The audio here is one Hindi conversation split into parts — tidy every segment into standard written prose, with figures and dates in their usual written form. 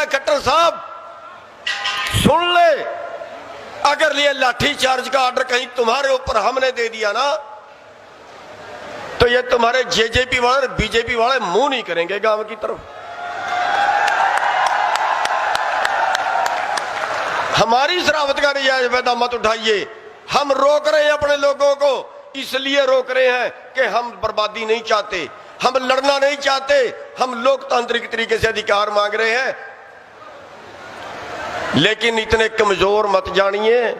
है खट्टर साहब, सुन ले, अगर ये लाठी चार्ज का ऑर्डर कहीं तुम्हारे ऊपर हमने दे दिया ना, तो ये तुम्हारे जेजेपी वाले बीजेपी वाले मुंह नहीं करेंगे गांव की तरफ। हमारी शरावत का रियाज पैदा मत उठाइए। हम रोक रहे हैं अपने लोगों को, इसलिए रोक रहे हैं कि हम बर्बादी नहीं चाहते, हम लड़ना नहीं चाहते, हम लोकतांत्रिक तरीके से अधिकार मांग रहे हैं। लेकिन इतने कमजोर मत जानिए,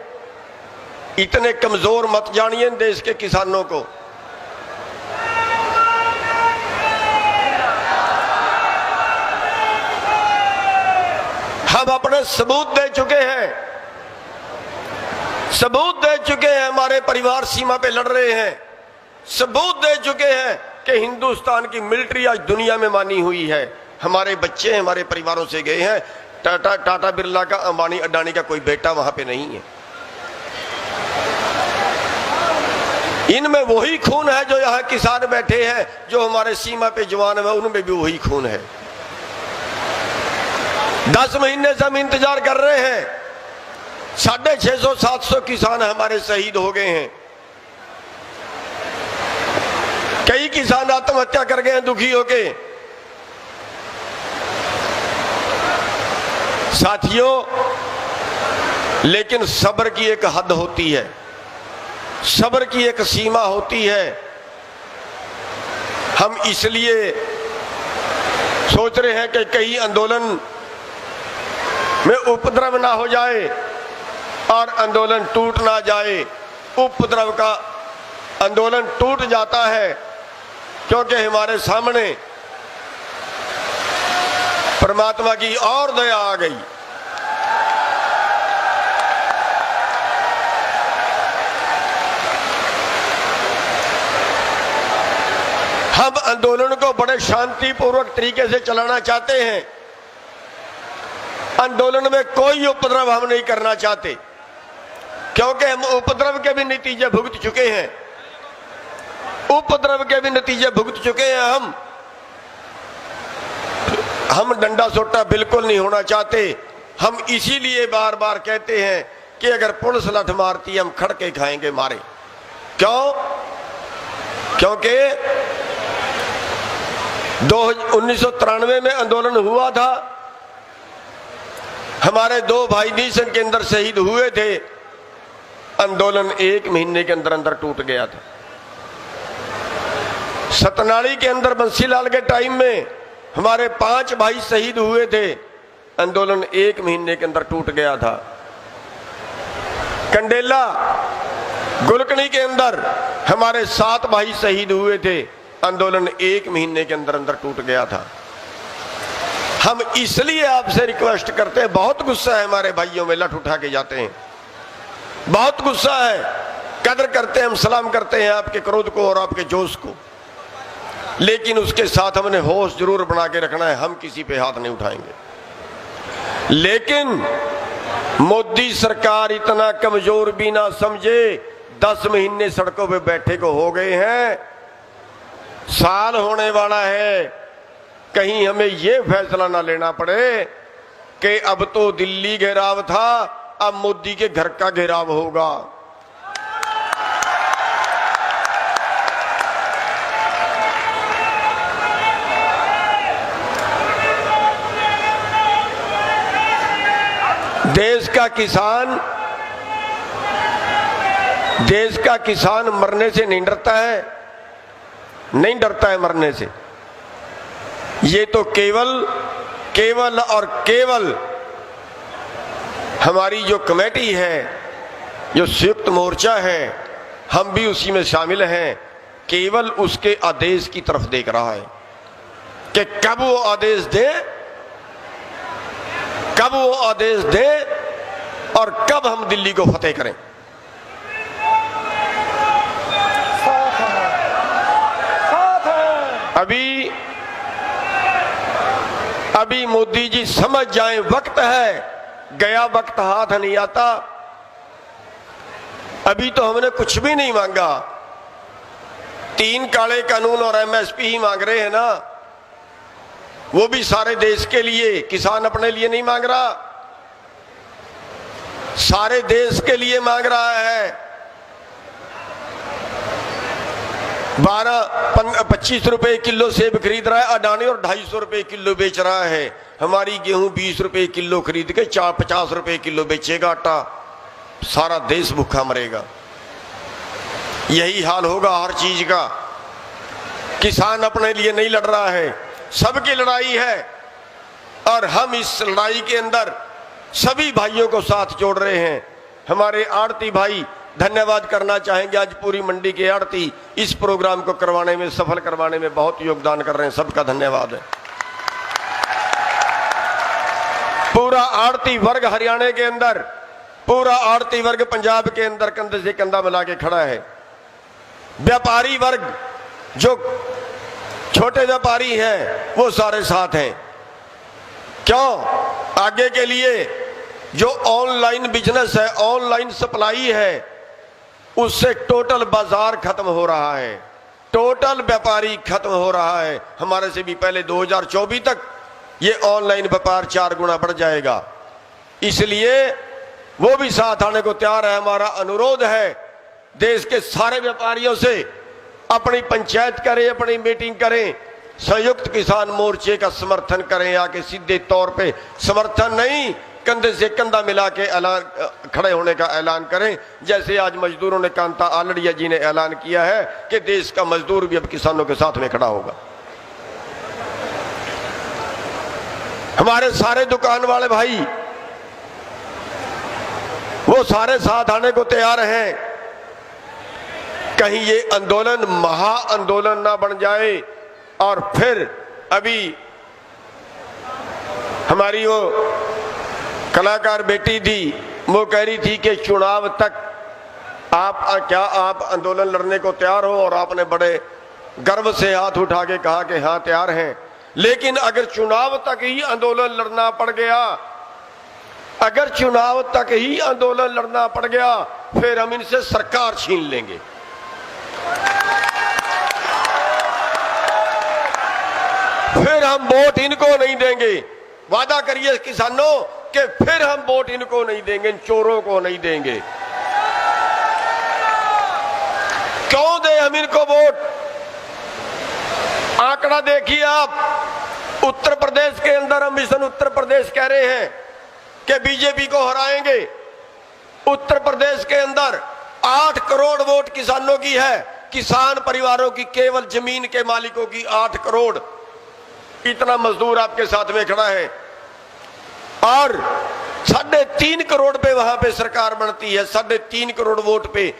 इतने कमजोर मत जानिए देश के किसानों को। हम अपने सबूत दे चुके हैं, सबूत दे चुके हैं। हमारे परिवार सीमा पे लड़ रहे हैं, सबूत दे चुके हैं कि हिंदुस्तान की मिलिट्री आज दुनिया में मानी हुई है। हमारे बच्चे हमारे परिवारों से गए हैं। टाटा बिरला का, अंबानी अडानी का कोई बेटा वहां पे नहीं है। इनमें वही खून है जो यहाँ किसान बैठे हैं, जो हमारे सीमा पे जवान है, उनमें भी वही खून है। 10 महीने से हम इंतजार कर रहे हैं। 650-700 किसान हमारे शहीद हो गए हैं। कई किसान आत्महत्या कर गए हैं दुखी होके। साथियों, लेकिन सब्र की एक हद होती है, सब्र की एक सीमा होती है। हम इसलिए सोच रहे हैं कि कहीं आंदोलन में उपद्रव ना हो जाए और आंदोलन टूट ना जाए। उपद्रव का आंदोलन टूट जाता है क्योंकि हमारे सामने परमात्मा की और दया आ गई। हम आंदोलन को बड़े शांतिपूर्वक तरीके से चलाना चाहते हैं। आंदोलन में कोई उपद्रव हम नहीं करना चाहते, क्योंकि हम उपद्रव के भी नतीजे भुगत चुके हैं। उपद्रव के भी नतीजे भुगत चुके हैं। हम डंडा सोटा बिल्कुल नहीं होना चाहते। हम इसीलिए बार बार कहते हैं कि अगर पुलिस लठ मारती हम खड़ के खाएंगे मारे। क्यों? क्योंकि 1993 में आंदोलन हुआ था, हमारे 2 भाई नीसन के अंदर शहीद हुए थे। आंदोलन 1 महीने के अंदर अंदर टूट गया था। सतनाड़ी के अंदर बंसीलाल के टाइम में हमारे 5 भाई शहीद हुए थे। आंदोलन 1 महीने के अंदर टूट गया था। कंडेला गुलकनी के अंदर हमारे 7 भाई शहीद हुए थे। आंदोलन 1 महीने के अंदर अंदर टूट गया था। हम इसलिए आपसे रिक्वेस्ट करते हैं, बहुत गुस्सा है हमारे भाइयों में, लठ उठा के जाते हैं, बहुत गुस्सा है। कदर करते हैं, हम सलाम करते हैं आपके क्रोध को और आपके जोश को, लेकिन उसके साथ हमने होश जरूर बना के रखना है। हम किसी पे हाथ नहीं उठाएंगे। लेकिन मोदी सरकार इतना कमजोर भी ना समझे। 10 महीने सड़कों पे बैठे को हो गए हैं, साल होने वाला है। कहीं हमें यह फैसला ना लेना पड़े कि अब तो दिल्ली घेराव था, अब मोदी के घर का घेराव होगा। देश का किसान मरने से नहीं डरता है, नहीं डरता है मरने से। ये तो केवल और केवल हमारी जो कमेटी है, जो संयुक्त मोर्चा है, हम भी उसी में शामिल हैं, केवल उसके आदेश की तरफ देख रहा है कि कब वो आदेश दे, कब वो आदेश दे और कब हम दिल्ली को फतेह करें। अभी मोदी जी समझ जाएं, वक्त है, गया वक्त हाथ नहीं आता। अभी तो हमने कुछ भी नहीं मांगा, 3 काले कानून और एमएसपी ही मांग रहे हैं ना। वो भी सारे देश के लिए। किसान अपने लिए नहीं मांग रहा, सारे देश के लिए मांग रहा है। 12-25 रुपए किलो सेब खरीद रहा है अडानी और 250 रुपए किलो बेच रहा है। हमारी गेहूं 20 रुपए किलो खरीद के 50 रुपए किलो बेचेगा आटा, सारा देश भूखा मरेगा। यही हाल होगा हर चीज का। किसान अपने लिए नहीं लड़ रहा है, सबकी लड़ाई है। और हम इस लड़ाई के अंदर सभी भाइयों को साथ जोड़ रहे हैं। हमारे आड़ती भाई धन्यवाद करना चाहेंगे, आज पूरी मंडी के आड़ती इस प्रोग्राम को करवाने में, सफल करवाने में बहुत योगदान कर रहे हैं, सबका धन्यवाद है। पूरा आड़ती वर्ग हरियाणा के अंदर, पूरा आड़ती वर्ग पंजाब के अंदर कंधे से कंधा मिला के खड़ा है। व्यापारी वर्ग जो छोटे व्यापारी हैं वो सारे साथ हैं। क्यों? आगे के लिए जो ऑनलाइन बिजनेस है, ऑनलाइन सप्लाई है, उससे टोटल बाजार खत्म हो रहा है, टोटल व्यापारी खत्म हो रहा है। हमारे से भी पहले 2024 तक ये ऑनलाइन व्यापार 4 गुना बढ़ जाएगा। इसलिए वो भी साथ आने को तैयार है। हमारा अनुरोध है देश के सारे व्यापारियों से, अपनी पंचायत करें, अपनी मीटिंग करें, संयुक्त किसान मोर्चे का समर्थन करें। आके सीधे तौर पे समर्थन नहीं, कंधे से कंधा मिला के ऐलान, खड़े होने का ऐलान करें। जैसे आज मजदूरों ने, कांता आलड़िया जी ने ऐलान किया है कि देश का मजदूर भी अब किसानों के साथ में खड़ा होगा। हमारे सारे दुकान वाले भाई वो सारे साथ आने को तैयार हैं। कहीं ये आंदोलन महा आंदोलन ना बन जाए और फिर अभी हमारी वो कलाकार बेटी थी, वो कह रही थी कि चुनाव तक आप आंदोलन लड़ने को तैयार हो, और आपने बड़े गर्व से हाथ उठा के कहा कि हाँ तैयार हैं। लेकिन अगर चुनाव तक ही आंदोलन लड़ना पड़ गया, अगर चुनाव तक ही आंदोलन लड़ना पड़ गया, फिर हम इनसे सरकार छीन लेंगे। फिर हम वोट इनको नहीं देंगे। वादा करिए किसानों कि फिर हम वोट इनको नहीं देंगे, इन चोरों को नहीं देंगे। क्यों दे हम इनको वोट? आंकड़ा देखिए आप, उत्तर प्रदेश के अंदर हम मिशन उत्तर प्रदेश कह रहे हैं कि बीजेपी को हराएंगे। उत्तर प्रदेश के अंदर 8 करोड़ वोट किसानों की है, किसान परिवारों की, केवल जमीन के मालिकों की 8 करोड़। इतना मजदूर आपके साथ में खड़ा है और 3.5 करोड़ पे वहां पे सरकार बनती है। 3.5 करोड़ वोट पे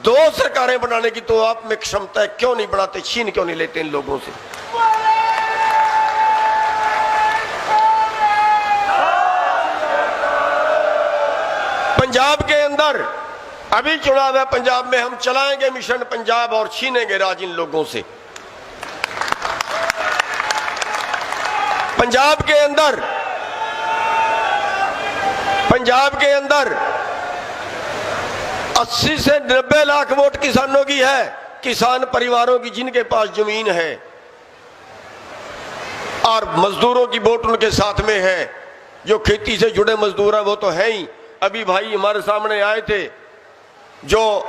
2 सरकारें बनाने की तो आप में क्षमता है, क्यों नहीं बनाते? छीन क्यों नहीं लेते इन लोगों से? पंजाब के अंदर अभी चुनाव है, पंजाब में हम चलाएंगे मिशन पंजाब और छीनेंगे राज इन लोगों से। पंजाब के अंदर 80 से 90 लाख वोट किसानों की है, किसान परिवारों की जिनके पास जमीन है, और मजदूरों की वोट उनके साथ में है। जो खेती से जुड़े मजदूर हैं वो तो है ही। अभी भाई हमारे सामने आए थे जो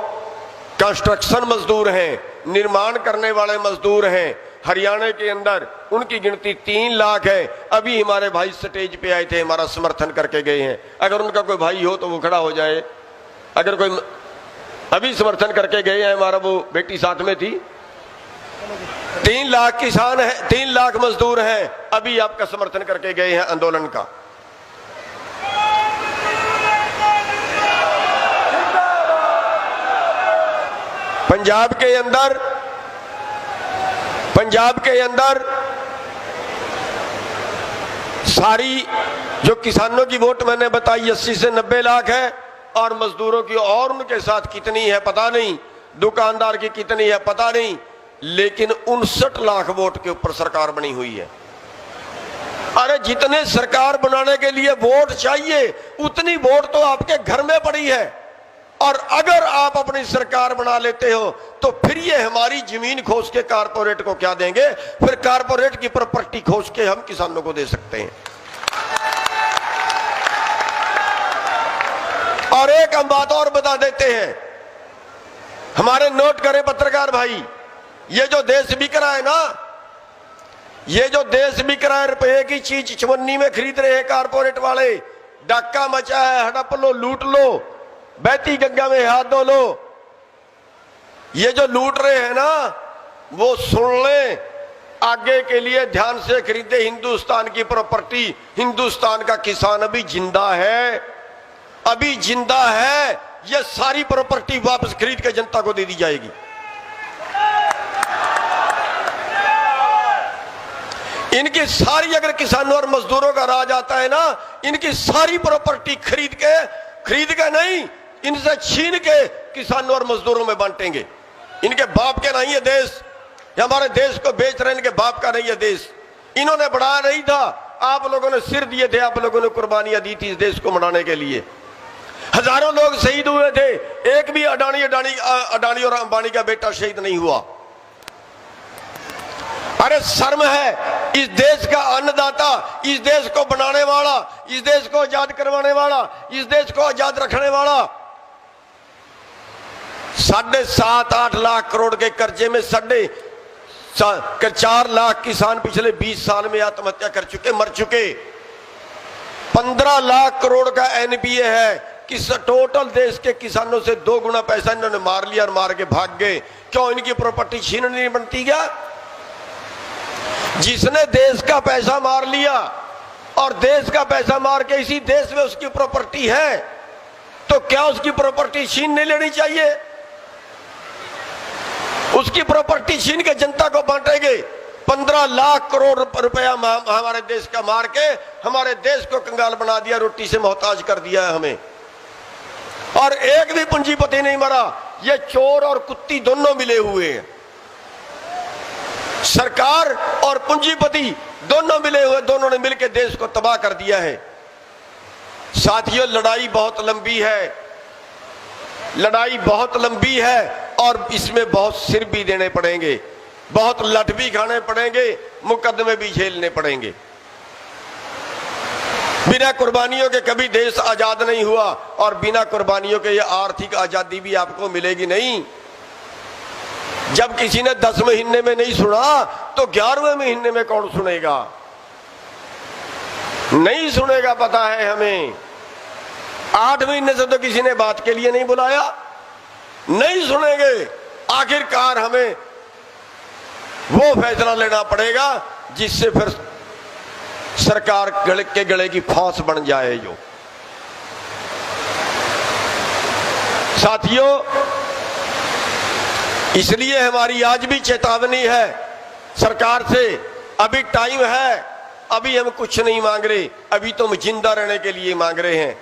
कंस्ट्रक्शन मजदूर हैं, निर्माण करने वाले मजदूर हैं हरियाणा के अंदर, उनकी गिनती 3 लाख है। अभी हमारे भाई स्टेज पे आए थे, हमारा समर्थन करके गए हैं। अगर उनका कोई भाई हो तो वो खड़ा हो जाए। अगर कोई अभी समर्थन करके गए हैं, हमारा वो बेटी साथ में थी। 3 लाख किसान है, 3 लाख मजदूर हैं, अभी आपका समर्थन करके गए हैं आंदोलन का। पंजाब के अंदर सारी जो किसानों की वोट मैंने बताई 80 से 90 लाख है, और मजदूरों की और उनके साथ कितनी है पता नहीं, दुकानदार की कितनी है पता नहीं, लेकिन 59 लाख वोट के ऊपर सरकार बनी हुई है। अरे जितने सरकार बनाने के लिए वोट चाहिए उतनी वोट तो आपके घर में पड़ी है। और अगर आप अपनी सरकार बना लेते हो तो फिर ये हमारी जमीन खोज के कारपोरेट को क्या देंगे? फिर कारपोरेट की प्रॉपर्टी खोज के हम किसानों को दे सकते हैं। और एक हम बात और बता देते हैं, हमारे नोट करें पत्रकार भाई, ये जो देश बिक रहा है ना, ये जो देश बिक रहा है, रुपए की चीज चवन्नी में खरीद रहे हैं कारपोरेट वाले, डाका मचा है, हड़प लो, लूट लो, बहती गंगा में हाथ धो लो, ये जो लूट रहे हैं ना, वो सुन ले, आगे के लिए ध्यान से खरीदे हिंदुस्तान की प्रॉपर्टी। हिंदुस्तान का किसान अभी जिंदा है, अभी जिंदा है। ये सारी प्रॉपर्टी वापस खरीद के जनता को दे दी जाएगी। इनकी सारी, अगर किसानों और मजदूरों का राज आता है ना, इनकी सारी प्रॉपर्टी खरीद के नहीं, इनसे छीन के किसानों और मजदूरों में बांटेंगे। इनके बाप के नहीं ये देश, हमारे देश को बेच रहे, इनके बाप का नहीं ये देश। इन्होंने बढ़ाया नहीं था, आप लोगों ने सिर दिए थे, आप लोगों ने कुर्बानियां दी थी इस देश को बनाने के लिए। हजारों लोग शहीद हुए थे, एक भी अडानी और अंबानी का बेटा शहीद नहीं हुआ। अरे शर्म है, इस देश का अन्नदाता, इस देश को बनाने वाला, इस देश को आजाद करवाने वाला, इस देश को आजाद रखने वाला 7.5-8 लाख करोड़ के कर्जे में 4 लाख किसान पिछले 20 साल में आत्महत्या कर चुके, मर चुके। 15 लाख करोड़ का एनपीए है। किस टोटल देश के किसानों से 2 गुना पैसा इन्होंने मार लिया और मार के भाग गए। क्यों? इनकी प्रॉपर्टी छीन नहीं बनती क्या? जिसने देश का पैसा मार लिया और देश का पैसा मार के इसी देश में उसकी प्रॉपर्टी है, तो क्या उसकी प्रॉपर्टी छीन नहीं लेनी चाहिए? उसकी प्रॉपर्टी छीन के जनता को बांटेंगे। 15 लाख करोड़ रुपया हमारे देश का मार के हमारे देश को कंगाल बना दिया, रोटी से मोहताज कर दिया है हमें। और एक भी पूंजीपति नहीं मरा, ये चोर और कुत्ती दोनों मिले हुए हैं। सरकार और पूंजीपति दोनों मिले हुए, दोनों ने मिलकर देश को तबाह कर दिया है। साथियों, लड़ाई बहुत लंबी है, लड़ाई बहुत लंबी है और इसमें बहुत सिर भी देने पड़ेंगे, बहुत लठ भी खाने पड़ेंगे, मुकदमे भी झेलने पड़ेंगे। बिना कुर्बानियों के कभी देश आजाद नहीं हुआ और बिना कुर्बानियों के ये आर्थिक आजादी भी आपको मिलेगी नहीं। जब किसी ने 10 महीने में नहीं सुना तो 11वें महीने में कौन सुनेगा? नहीं सुनेगा, पता है हमें। 8 महीने से तो किसी ने बात के लिए नहीं बुलाया, नहीं सुनेंगे। आखिरकार हमें वो फैसला लेना पड़ेगा जिससे फिर सरकार गले की फांस बन जाए। जो साथियों, इसलिए हमारी आज भी चेतावनी है सरकार से, अभी टाइम है, अभी हम कुछ नहीं मांग रहे, अभी तो हम जिंदा रहने के लिए मांग रहे हैं।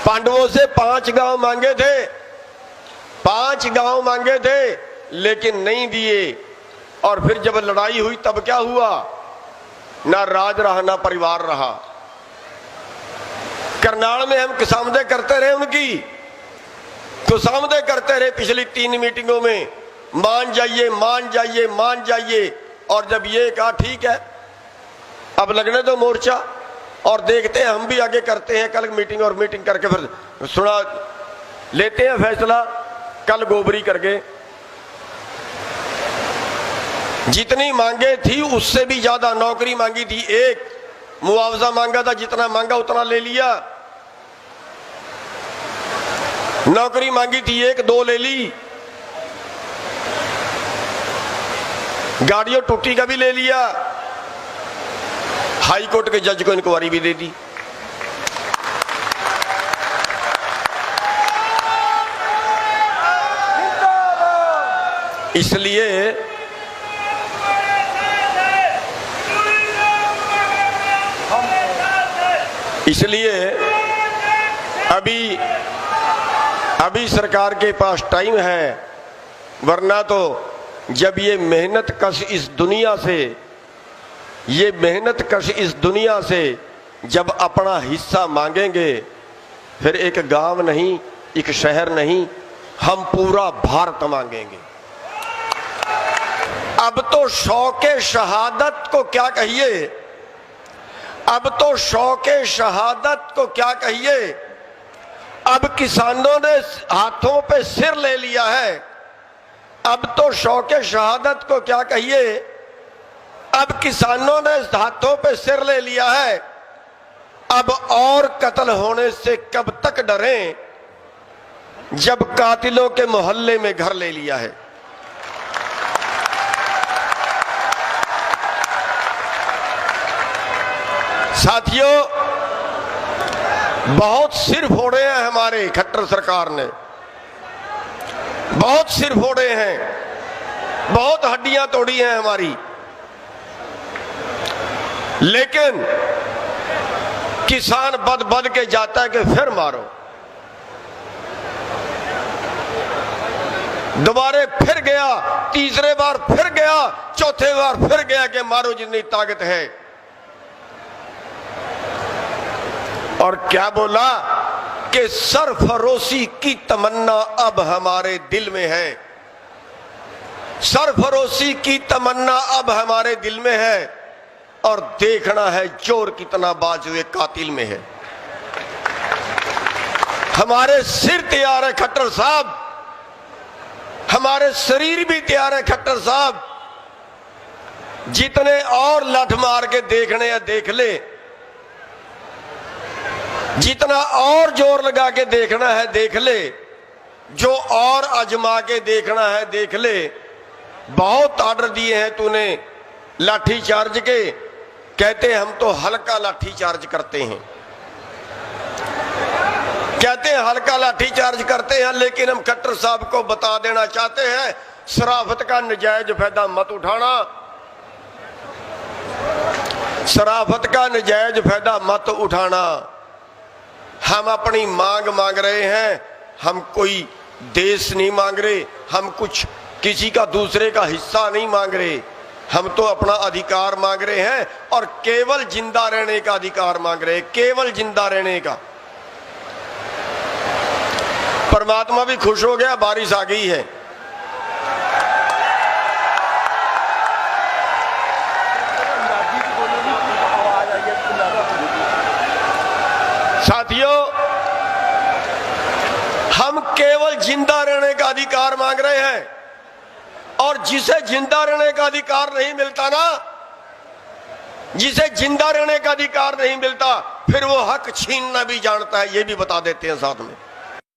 पांडवों से 5 गांव मांगे थे, 5 गांव मांगे थे, लेकिन नहीं दिए। और फिर जब लड़ाई हुई तब क्या हुआ? ना राज रहा, ना परिवार रहा। करनाल में हम खुशामदें करते रहे, उनकी खुशामदें करते रहे पिछली 3 मीटिंगों में, मान जाइए, मान जाइए, मान जाइए। और जब ये कहा ठीक है अब लगने दो मोर्चा और देखते हैं, हम भी आगे करते हैं कल मीटिंग, और मीटिंग करके फिर सुना लेते हैं फैसला। कल गोबरी करके जितनी मांगे थी उससे भी ज्यादा नौकरी मांगी थी, 1 मुआवजा मांगा था, जितना मांगा उतना ले लिया। नौकरी मांगी थी 1, 2 ले ली। गाड़ियों टूटी का भी ले लिया। हाई कोर्ट के जज को इंक्वायरी भी दे दी। इसलिए अभी सरकार के पास टाइम है, वरना तो जब ये मेहनत कश इस दुनिया से जब अपना हिस्सा मांगेंगे, फिर एक गांव नहीं एक शहर नहीं, हम पूरा भारत मांगेंगे। अब तो शौके शहादत को क्या कहिए, अब तो शौके शहादत को क्या कहिए, अब किसानों ने हाथों पे सिर ले लिया है। अब तो शौके शहादत को क्या कहिए, अब किसानों ने हाथों पे सिर ले लिया है। अब और कत्ल होने से कब तक डरें, जब कातिलों के मोहल्ले में घर ले लिया है। साथियों, बहुत सिर फोड़े हैं हमारे खट्टर सरकार ने, बहुत सिर फोड़े हैं, बहुत हड्डियां तोड़ी हैं हमारी, लेकिन किसान बद बद के जाता है कि फिर मारो, दोबारे फिर गया, तीसरे बार फिर गया, चौथे बार फिर गया कि मारो जितनी ताकत है। और क्या बोला कि सरफरोशी की तमन्ना अब हमारे दिल में है, सरफरोशी की तमन्ना अब हमारे दिल में है, और देखना है जोर कितना बाजुए कातिल में है। हमारे सिर तैयार है खट्टर साहब, हमारे शरीर भी तैयार है खट्टर साहब। जितने और लठ मार के देखने या देख ले, जितना और जोर लगा के देखना है देख ले, जो और आजमा के देखना है देख ले। बहुत आर्डर दिए हैं तूने लाठी चार्ज के, कहते हम तो हल्का लाठी चार्ज करते हैं, कहते हैं हल्का लाठी चार्ज करते हैं, लेकिन हम खट्टर साहब को बता देना चाहते हैं, शराफत का नजायज फायदा मत उठाना, शराफत का नजायज फायदा मत उठाना। हम अपनी मांग मांग रहे हैं, हम कोई देश नहीं मांग रहे, हम कुछ किसी का दूसरे का हिस्सा नहीं मांग रहे, हम तो अपना अधिकार मांग रहे हैं, और केवल जिंदा रहने का अधिकार मांग रहे हैं, केवल जिंदा रहने का। परमात्मा भी खुश हो गया, बारिश आ गई है। साथियों, हम केवल जिंदा रहने का अधिकार मांग रहे हैं, और जिसे जिंदा रहने का अधिकार नहीं मिलता ना, जिसे जिंदा रहने का अधिकार नहीं मिलता, फिर वो हक छीनना भी जानता है, ये भी बता देते हैं साथ में।